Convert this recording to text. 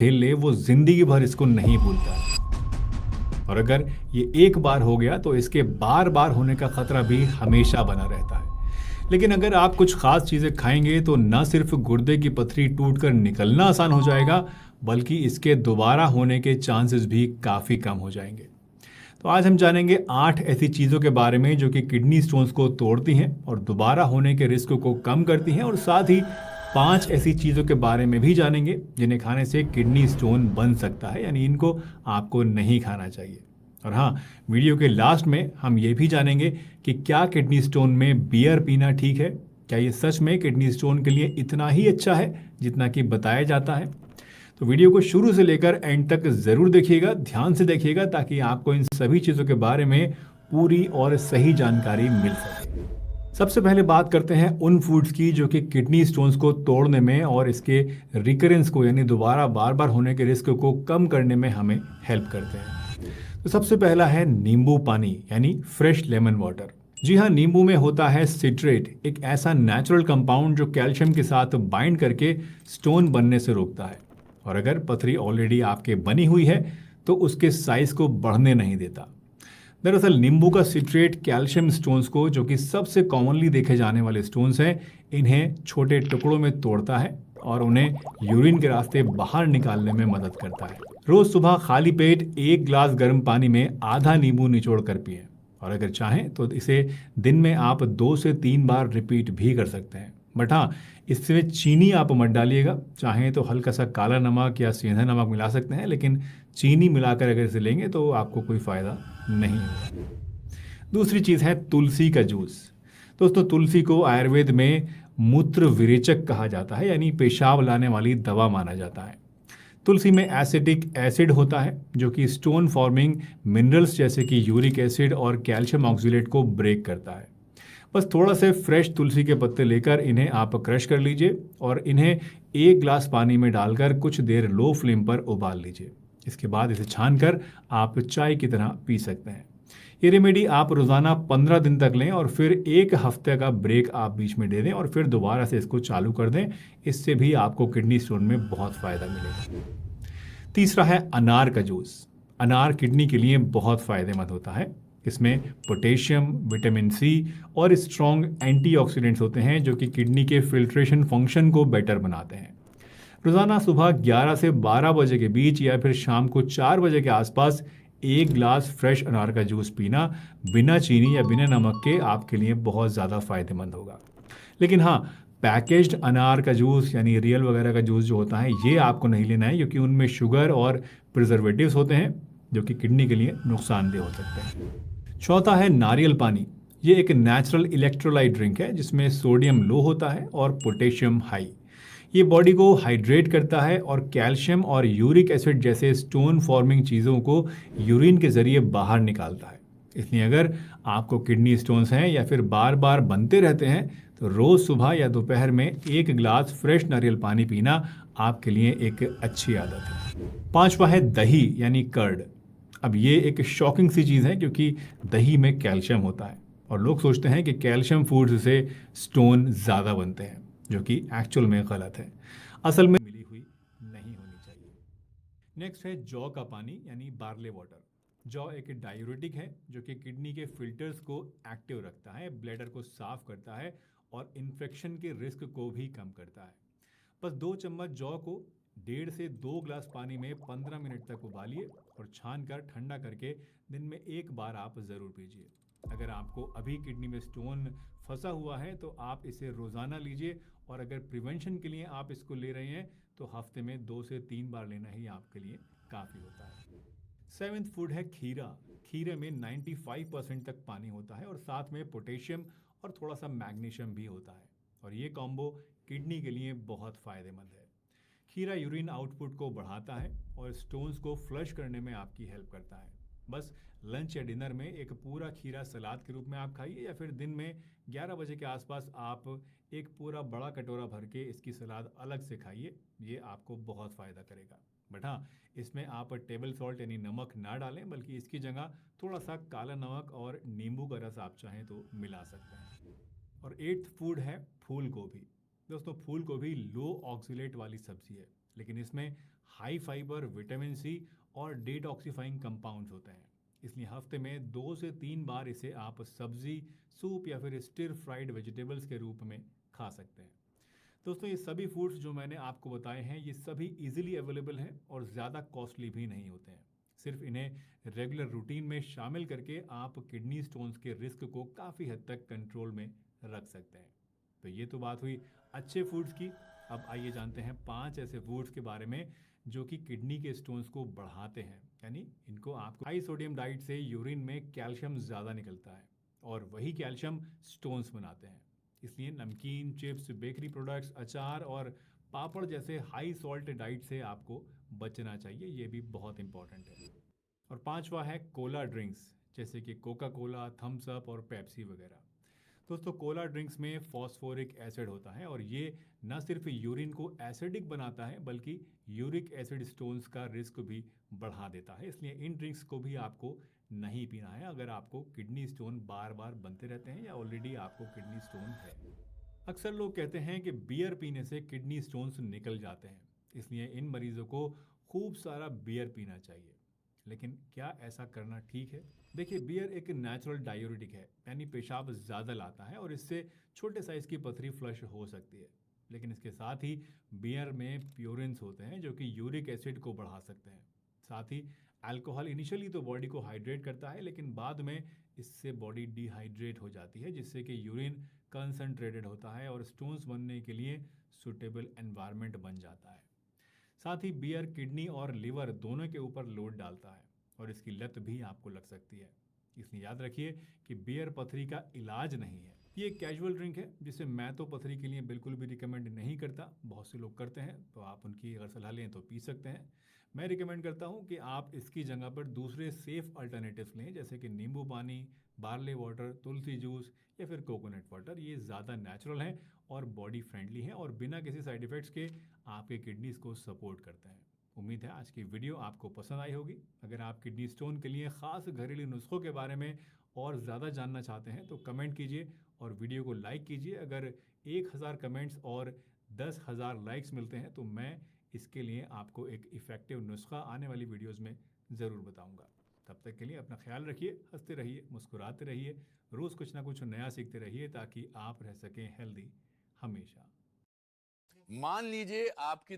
झेल ले वो ज़िंदगी भर इसको नहीं भूलता है। और अगर ये एक बार हो गया तो इसके बार बार होने का खतरा भी हमेशा बना रहता है। लेकिन अगर आप कुछ खास चीज़ें खाएंगे तो न सिर्फ गुर्दे की पथरी टूटकर निकलना आसान हो जाएगा, बल्कि इसके दोबारा होने के चांसेस भी काफ़ी कम हो जाएंगे। तो आज हम जानेंगे 8 ऐसी चीज़ों के बारे में जो कि किडनी स्टोन्स को तोड़ती हैं और दोबारा होने के रिस्क को कम करती हैं, और साथ ही 5 ऐसी चीज़ों के बारे में भी जानेंगे जिन्हें खाने से किडनी स्टोन बन सकता है, यानी इनको आपको नहीं खाना चाहिए। और हाँ, वीडियो के लास्ट में हम ये भी जानेंगे कि क्या किडनी स्टोन में बियर पीना ठीक है, क्या ये सच में किडनी स्टोन के लिए इतना ही अच्छा है जितना कि बताया जाता है। तो वीडियो को शुरू से लेकर एंड तक ज़रूर देखिएगा, ध्यान से देखिएगा, ताकि आपको इन सभी चीज़ों के बारे में पूरी और सही जानकारी मिल सके। सबसे पहले बात करते हैं उन फूड्स की जो कि किडनी स्टोन्स को तोड़ने में और इसके रिकरेंस को, यानी दोबारा बार बार होने के रिस्क को कम करने में हमें हेल्प करते हैं। तो सबसे पहला है नींबू पानी, यानी फ्रेश लेमन वाटर। जी हाँ, नींबू में होता है सिट्रेट, एक ऐसा नेचुरल कंपाउंड जो कैल्शियम के साथ बाइंड करके स्टोन बनने से रोकता है। और अगर पथरी ऑलरेडी आपके बनी हुई है तो उसके साइज को बढ़ने नहीं देता। दरअसल नींबू का सिट्रेट कैल्शियम स्टोन्स को, जो कि सबसे कॉमनली देखे जाने वाले स्टोन्स हैं, इन्हें छोटे टुकड़ों में तोड़ता है और उन्हें यूरिन के रास्ते बाहर निकालने में मदद करता है। रोज सुबह खाली पेट 1 ग्लास गर्म पानी में आधा नींबू निचोड़ कर पिएं, और अगर चाहें तो इसे दिन में आप 2 से 3 बार रिपीट भी कर सकते हैं। बट हाँ, इसमें चीनी आप मत डालिएगा, चाहें तो हल्का सा काला नमक या सेंधा नमक मिला सकते हैं, लेकिन चीनी मिलाकर अगर इसे लेंगे तो आपको कोई फ़ायदा नहीं होगा। दूसरी चीज़ है तुलसी का जूस। दोस्तों, तुलसी को आयुर्वेद में मूत्र विरेचक कहा जाता है, यानी पेशाब लाने वाली दवा माना जाता है। तुलसी में एसिटिक एसिड होता है जो कि स्टोन फॉर्मिंग मिनरल्स जैसे कि यूरिक एसिड और कैल्शियम ऑक्सीलेट को ब्रेक करता है। बस थोड़ा से फ्रेश तुलसी के पत्ते लेकर इन्हें आप क्रश कर लीजिए और इन्हें 1 ग्लास पानी में डालकर कुछ देर लो फ्लेम पर उबाल लीजिए। इसके बाद इसे छानकर आप चाय की तरह पी सकते हैं। ये रेमेडी आप रोज़ाना 15 दिन तक लें और फिर 1 हफ्ते का ब्रेक आप बीच में दे दें और फिर दोबारा से इसको चालू कर दें। इससे भी आपको किडनी स्टोन में बहुत फ़ायदा मिलेगा। तीसरा है अनार का जूस। अनार किडनी के लिए बहुत फ़ायदेमंद होता है। इसमें पोटेशियम, विटामिन सी और स्ट्रॉन्ग एंटीऑक्सीडेंट्स होते हैं जो कि किडनी के फिल्ट्रेशन फंक्शन को बेटर बनाते हैं। रोज़ाना सुबह 11 से 12 बजे के बीच या फिर शाम को 4 बजे के आसपास 1 ग्लास फ्रेश अनार का जूस पीना बिना चीनी या बिना नमक के आपके लिए बहुत ज़्यादा फ़ायदेमंद होगा। लेकिन हाँ, पैकेज्ड अनार का जूस यानी रियल वगैरह का जूस जो होता है, ये आपको नहीं लेना है, क्योंकि उनमें शुगर और प्रिजर्वेटिव्स होते हैं जो कि किडनी के लिए नुकसानदेह हो सकते हैं। चौथा है नारियल पानी। ये एक नेचुरल इलेक्ट्रोलाइट ड्रिंक है जिसमें सोडियम लो होता है और पोटेशियम हाई। ये बॉडी को हाइड्रेट करता है और कैल्शियम और यूरिक एसिड जैसे स्टोन फॉर्मिंग चीज़ों को यूरिन के जरिए बाहर निकालता है। इसलिए अगर आपको किडनी स्टोन्स हैं या फिर बार बार बनते रहते हैं तो रोज़ सुबह या दोपहर में 1 ग्लास फ्रेश नारियल पानी पीना आपके लिए एक अच्छी आदत है। पांचवा है दही यानी कर्ड। अब ये एक शॉकिंग सी चीज़ है क्योंकि दही में कैल्शियम होता है और लोग सोचते हैं कि कैल्शियम फूड्स से स्टोन ज़्यादा बनते हैं, जो कि एक्चुअल में गलत है। असल में मिली हुई नहीं होनी चाहिए। नेक्स्ट है जौ का पानी यानी बार्ले वाटर। जौ एक डायूरेटिक है जो कि किडनी के फिल्टर्स को एक्टिव रखता है, ब्लैडर को साफ करता है और इन्फेक्शन के रिस्क को भी कम करता है। बस 2 चम्मच जौ को 1.5 से 2 ग्लास पानी में 15 मिनट तक उबालिए और छान कर ठंडा करके दिन में 1 बार आप ज़रूर पीजिए। अगर आपको अभी किडनी में स्टोन फंसा हुआ है तो आप इसे रोज़ाना लीजिए, और अगर प्रिवेंशन के लिए आप इसको ले रहे हैं तो हफ्ते में 2 से 3 बार लेना ही आपके लिए काफ़ी होता है। 7th फूड है खीरा। खीरे में 95% तक पानी होता है और साथ में पोटेशियम और थोड़ा सा मैग्नीशियम भी होता है, और ये कॉम्बो किडनी के लिए बहुत फ़ायदेमंद है। खीरा यूरिन आउटपुट को बढ़ाता है और स्टोन्स को फ्लश करने में आपकी हेल्प करता है। बस लंच या डिनर में एक पूरा खीरा सलाद के रूप में आप खाइए, या फिर दिन में 11 बजे के आसपास आप एक पूरा बड़ा कटोरा भर के इसकी सलाद अलग से खाइए। ये आपको बहुत फ़ायदा करेगा। बट हाँ, इसमें आप टेबल सॉल्ट यानी नमक ना डालें, बल्कि इसकी जगह थोड़ा सा काला नमक और नींबू का रस आप चाहें तो मिला सकते हैं। और 8th फूड है फूल गोभी। दोस्तों, फूल गोभी लो ऑक्सीलेट वाली सब्जी है, लेकिन इसमें हाई फाइबर, विटामिन सी और डिटॉक्सिफाइंग कंपाउंड्स होते हैं। इसलिए हफ्ते में 2 से 3 बार इसे आप सब्जी, सूप या फिर स्टिर फ्राइड वेजिटेबल्स के रूप में खा सकते हैं। दोस्तों, ये सभी फूड्स जो मैंने आपको बताए हैं, ये सभी इजीली अवेलेबल हैं और ज़्यादा कॉस्टली भी नहीं होते हैं। सिर्फ इन्हें रेगुलर रूटीन में शामिल करके आप किडनी स्टोन्स के रिस्क को काफ़ी हद तक कंट्रोल में रख सकते हैं। तो ये तो बात हुई अच्छे फूड्स की। अब आइए जानते हैं 5 ऐसे फूड्स के बारे में जो कि किडनी के स्टोन्स को बढ़ाते हैं। यानी इनको आपको हाई सोडियम डाइट से यूरिन में कैल्शियम ज़्यादा निकलता है और वही कैल्शियम स्टोन्स बनाते हैं। इसलिए नमकीन, चिप्स, बेकरी प्रोडक्ट्स, अचार और पापड़ जैसे हाई सॉल्ट डाइट से आपको बचना चाहिए। ये भी बहुत इंपॉर्टेंट है। और 5वां है कोला ड्रिंक्स, जैसे कि कोका कोला, थम्स अप और पेप्सी वगैरह। दोस्तों, कोला ड्रिंक्स में फॉस्फोरिक एसिड होता है और ये न सिर्फ यूरिन को एसिडिक बनाता है बल्कि यूरिक एसिड स्टोन्स का रिस्क भी बढ़ा देता है। इसलिए इन ड्रिंक्स को भी आपको नहीं पीना है अगर आपको किडनी स्टोन बार बार बनते रहते हैं या ऑलरेडी आपको किडनी स्टोन है। अक्सर लोग कहते हैं कि बियर पीने से किडनी स्टोन्स निकल जाते हैं, इसलिए इन मरीजों को खूब सारा बियर पीना चाहिए। लेकिन क्या ऐसा करना ठीक है? देखिए, बियर एक नेचुरल डायूरेटिक है, यानी पेशाब ज़्यादा लाता है और इससे छोटे साइज की पथरी फ्लश हो सकती है। लेकिन इसके साथ ही बियर में प्योरिन्स होते हैं जो कि यूरिक एसिड को बढ़ा सकते हैं। साथ ही अल्कोहल इनिशियली तो बॉडी को हाइड्रेट करता है, लेकिन बाद में इससे बॉडी डिहाइड्रेट हो जाती है, जिससे कि यूरिन कंसंट्रेटेड होता है और स्टोन्स बनने के लिए सुटेबल एनवायरनमेंट बन जाता है। साथ ही बियर किडनी और लिवर दोनों के ऊपर लोड डालता है और इसकी लत भी आपको लग सकती है। इसलिए याद रखिए कि बियर पथरी का इलाज नहीं है। ये एक कैजुअल ड्रिंक है जिसे मैं तो पथरी के लिए बिल्कुल भी रिकमेंड नहीं करता। बहुत से लोग करते हैं, तो आप उनकी अगर सलाह लें तो पी सकते हैं। मैं रिकमेंड करता हूं कि आप इसकी जगह पर दूसरे सेफ अल्टरनेटिव्स लें, जैसे कि नींबू पानी, बार्ले वाटर, तुलसी जूस या फिर कोकोनट वाटर। ये ज़्यादा नेचुरल हैं और बॉडी फ्रेंडली हैं और बिना किसी साइड इफ़ेक्ट्स के आपके किडनीज को सपोर्ट करते हैं। उम्मीद है आज की वीडियो आपको पसंद आई होगी। अगर आप किडनी स्टोन के लिए ख़ास घरेलू नुस्खों के बारे में और ज़्यादा जानना चाहते हैं तो कमेंट कीजिए और वीडियो को लाइक कीजिए। अगर 1000 कमेंट्स और 10,000 लाइक्स मिलते हैं तो मैं इसके लिए आपको एक इफ़ेक्टिव नुस्खा आने वाली वीडियोज़ में ज़रूर बताऊँगा। तब तक के लिए अपना ख्याल रखिए, हंसते रहिए, मुस्कुराते रहिए, रोज़ कुछ ना कुछ नया सीखते रहिए ताकि आप रह सकें हेल्दी हमेशा। मान लीजिए आपकी